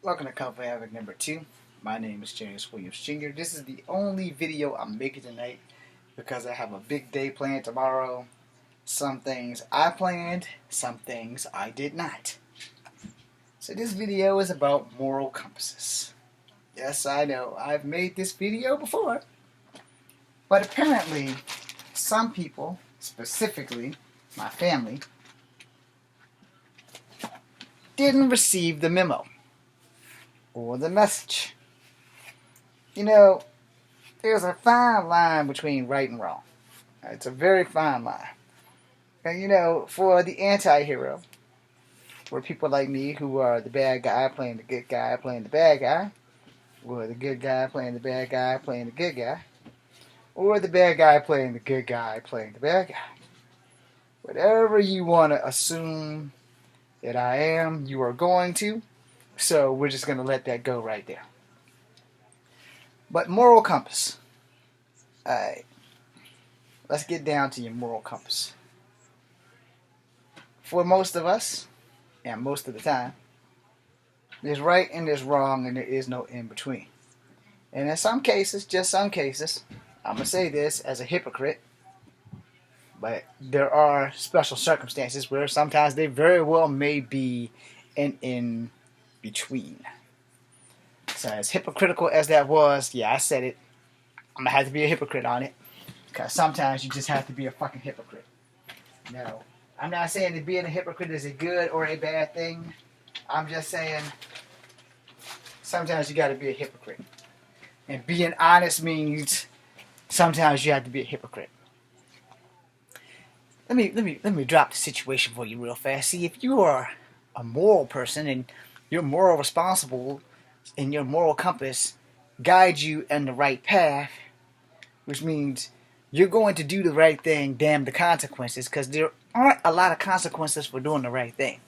Welcome to Campus Pt1 number 2. My name is James Williams Jr. This is the only video I'm making tonight because I have a big day planned tomorrow. Some things I planned, some things I did not. So this video is about moral compasses. Yes, I know, I've made this video before. But apparently, some people, specifically my family, didn't receive the memo or the message. You know, there's a fine line between right and wrong. It's a very fine line. And for the anti-hero, for people like me who are the bad guy playing the good guy playing the bad guy, or the good guy playing the bad guy playing the good guy, or the bad guy playing the good guy playing the bad guy. Whatever you want to assume that I am, you are going to. So we're just going to let that go right there. But moral compass. Alright. Let's get down to your moral compass. For most of us, and most of the time, there's right and there's wrong and there is no in between. And in some cases, just some cases, I'm going to say this as a hypocrite, but there are special circumstances where sometimes they very well may be an in between. So as hypocritical as that was, yeah, I said it, I'm going to have to be a hypocrite on it. Because sometimes you just have to be a fucking hypocrite. No, I'm not saying that being a hypocrite is a good or a bad thing. I'm just saying sometimes you got to be a hypocrite. And being honest means sometimes you have to be a hypocrite. Let me drop the situation for you real fast. See, if you are a moral person and your moral responsible and your moral compass guides you in the right path, which means you're going to do the right thing, damn the consequences, because there aren't a lot of consequences for doing the right thing.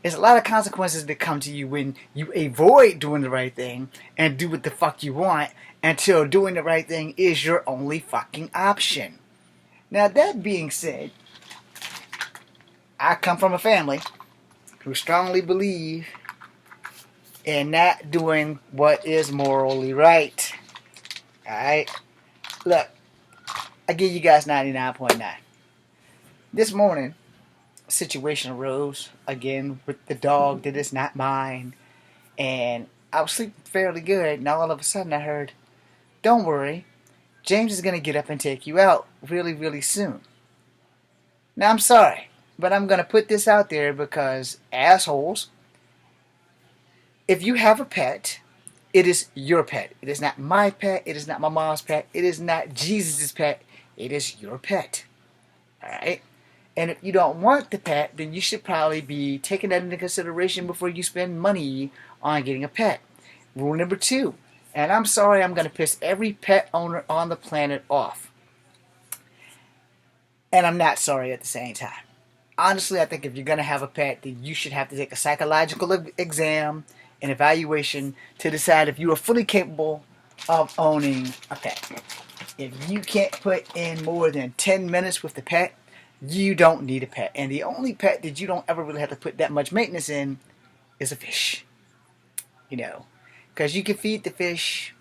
There's a lot of consequences that come to you when you avoid doing the right thing and do what the fuck you want until doing the right thing is your only fucking option. Now, that being said, I come from a family who strongly believe in not doing what is morally right. Alright? Look, I give you guys 99.9. This morning, a situation arose again with the dog that is not mine. And I was sleeping fairly good, and all of a sudden I heard, "Don't worry, James is going to get up and take you out really, really soon." Now, I'm sorry, but I'm going to put this out there because, assholes, if you have a pet, it is your pet. It is not my pet. It is not my mom's pet. It is not Jesus' pet. It is your pet. Alright? And if you don't want the pet, then you should probably be taking that into consideration before you spend money on getting a pet. Rule number 2. And I'm sorry, I'm going to piss every pet owner on the planet off. And I'm not sorry at the same time. Honestly, I think if you're going to have a pet, then you should have to take a psychological exam, an evaluation, to decide if you are fully capable of owning a pet. If you can't put in more than 10 minutes with the pet, you don't need a pet. And the only pet that you don't ever really have to put that much maintenance in is a fish. Because you can feed the fish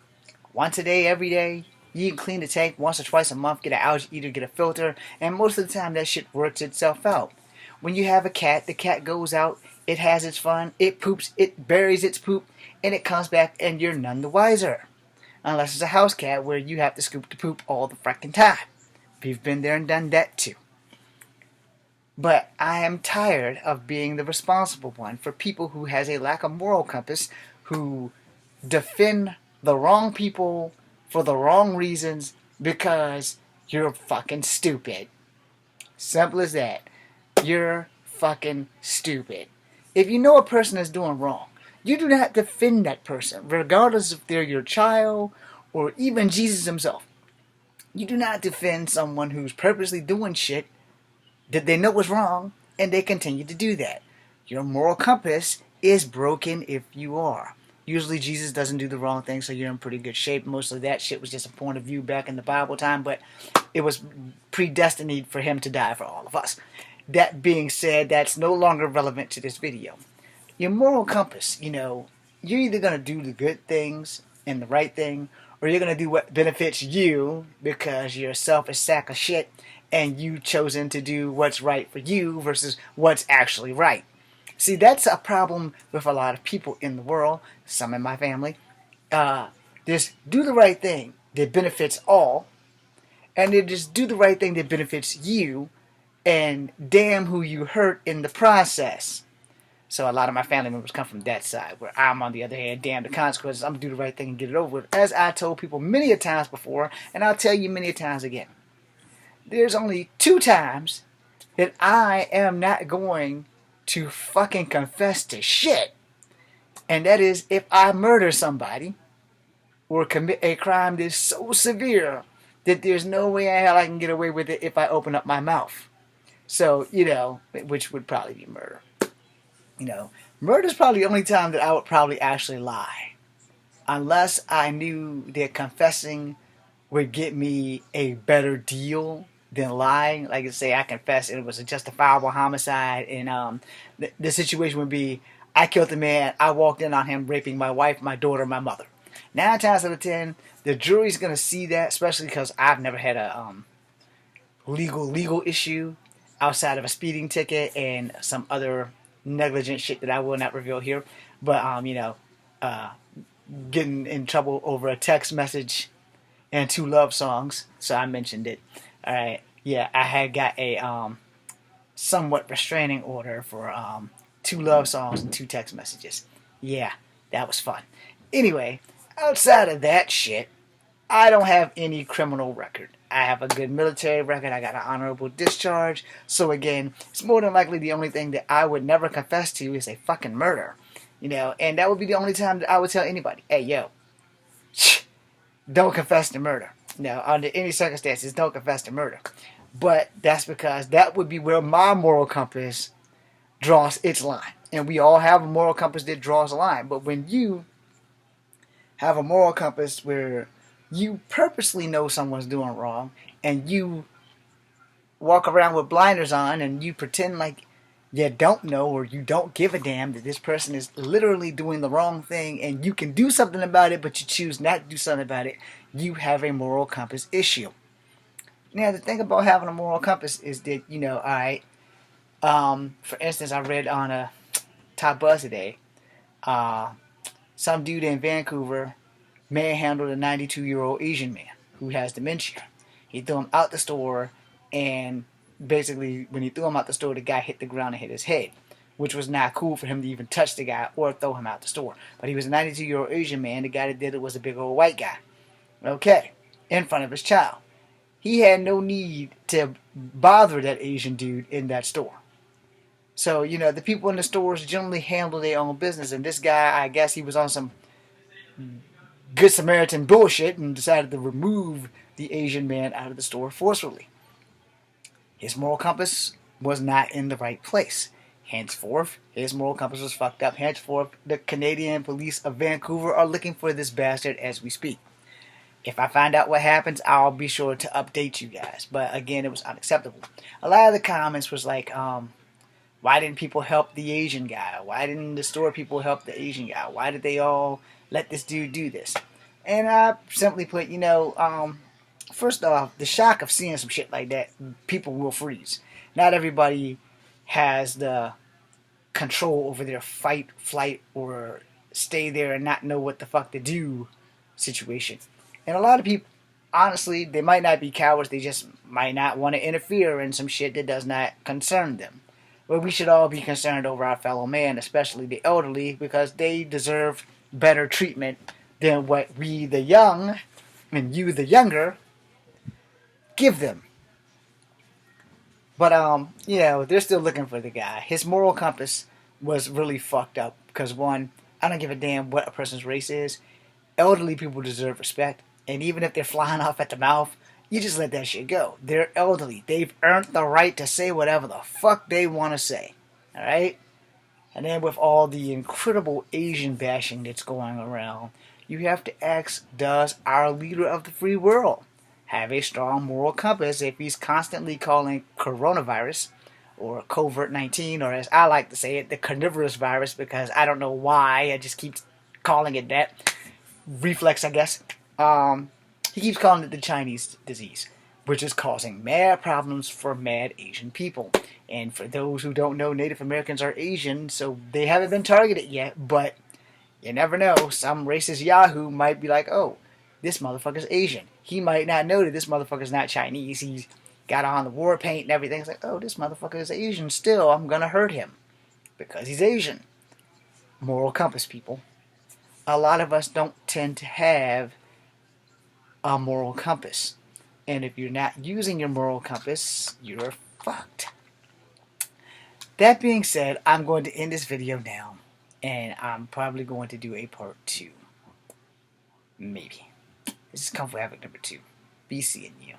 once a day, every day. You can clean the tank once or twice a month, get an algae eater, get a filter, and most of the time that shit works itself out. When you have a cat, the cat goes out, it has its fun, it poops, it buries its poop, and it comes back and you're none the wiser. Unless it's a house cat where you have to scoop the poop all the frickin' time. We've been there and done that too. But I am tired of being the responsible one for people who has a lack of moral compass, who defend the wrong people for the wrong reasons because you're fucking stupid. Simple as that. You're fucking stupid. If you know a person is doing wrong, you do not defend that person, regardless if they're your child or even Jesus himself. You do not defend someone who's purposely doing shit that they know is wrong, and they continue to do that. Your moral compass is broken if you are. Usually Jesus doesn't do the wrong thing, so you're in pretty good shape. Most of that shit was just a point of view back in the Bible time, but it was predestined for him to die for all of us. That being said, that's no longer relevant to this video. Your moral compass, you're either going to do the good things and the right thing, or you're going to do what benefits you because you're a selfish sack of shit and you've chosen to do what's right for you versus what's actually right. See, that's a problem with a lot of people in the world, some in my family. Uh, just do the right thing that benefits all, and then just do the right thing that benefits you, and damn who you hurt in the process. So a lot of my family members come from that side, where I'm on the other hand, damn the consequences, I'm going to do the right thing and get it over with. As I told people many a times before, and I'll tell you many a times again, there's only 2 times that I am not going to fucking confess to shit. And that is if I murder somebody or commit a crime that's so severe that there's no way in hell I can get away with it if I open up my mouth. So, which would probably be murder. Murder is probably the only time that I would probably actually lie. Unless I knew that confessing would get me a better deal than lying. Like I say, I confess it was a justifiable homicide, and the situation would be I killed the man, I walked in on him raping my wife, my daughter, my mother. 9 times out of 10, the jury's going to see that, especially because I've never had a legal issue outside of a speeding ticket and some other negligent shit that I will not reveal here. But, getting in trouble over a text message and 2 love songs, so I mentioned it. All right, yeah, I had got a somewhat restraining order for 2 love songs and 2 text messages. Yeah, that was fun. Anyway, outside of that shit, I don't have any criminal record. I have a good military record. I got an honorable discharge. So again, it's more than likely the only thing that I would never confess to is a fucking murder. And that would be the only time that I would tell anybody, hey, yo, don't confess to murder. Under any circumstances, don't confess to murder. But that's because that would be where my moral compass draws its line. And we all have a moral compass that draws a line. But when you have a moral compass where you purposely know someone's doing wrong and you walk around with blinders on and you pretend like you don't know or you don't give a damn that this person is literally doing the wrong thing and you can do something about it but you choose not to do something about it, you have a moral compass issue. Now, the thing about having a moral compass is that, alright, for instance, I read on a Top Buzz today, some dude in Vancouver manhandled a 92-year-old Asian man who has dementia. He threw him out the store, and basically, when he threw him out the store, the guy hit the ground and hit his head, which was not cool for him to even touch the guy or throw him out the store. But he was a 92-year-old Asian man. The guy that did it was a big old white guy. Okay, in front of his child. He had no need to bother that Asian dude in that store. So, the people in the stores generally handle their own business, and this guy, I guess he was on some Good Samaritan bullshit and decided to remove the Asian man out of the store forcefully. His moral compass was not in the right place. Henceforth, his moral compass was fucked up. Henceforth, the Canadian police of Vancouver are looking for this bastard as we speak. If I find out what happens, I'll be sure to update you guys. But again, it was unacceptable. A lot of the comments was like, why didn't people help the Asian guy? Why didn't the store people help the Asian guy? Why did they all let this dude do this? And I simply put, first off, the shock of seeing some shit like that, people will freeze. Not everybody has the control over their fight, flight, or stay there and not know what the fuck to do situation. And a lot of people, honestly, they might not be cowards, they just might not want to interfere in some shit that does not concern them. But we should all be concerned over our fellow man, especially the elderly, because they deserve better treatment than what we the young, and you the younger, give them. But, they're still looking for the guy. His moral compass was really fucked up. Because, one, I don't give a damn what a person's race is. Elderly people deserve respect. And even if they're flying off at the mouth, you just let that shit go. They're elderly. They've earned the right to say whatever the fuck they want to say. Alright? And then with all the incredible Asian bashing that's going around, you have to ask, does our leader of the free world have a strong moral compass if he's constantly calling coronavirus, or COVID-19, or as I like to say it, the carnivorous virus, because I don't know why, I just keep calling it that. Reflex, I guess. He keeps calling it the Chinese disease, which is causing mad problems for mad Asian people. And for those who don't know, Native Americans are Asian, so they haven't been targeted yet, but you never know. Some racist Yahoo might be like, oh, this motherfucker's Asian. He might not know that this motherfucker's not Chinese. He's got on the war paint and everything. It's like, oh, this motherfucker is Asian still. I'm going to hurt him because he's Asian. Moral compass, people. A lot of us don't tend to have a moral compass. And if you're not using your moral compass, you're fucked. That being said, I'm going to end this video now. And I'm probably going to do a part 2. Maybe. This is Comfort Havoc number 2. Be seeing you.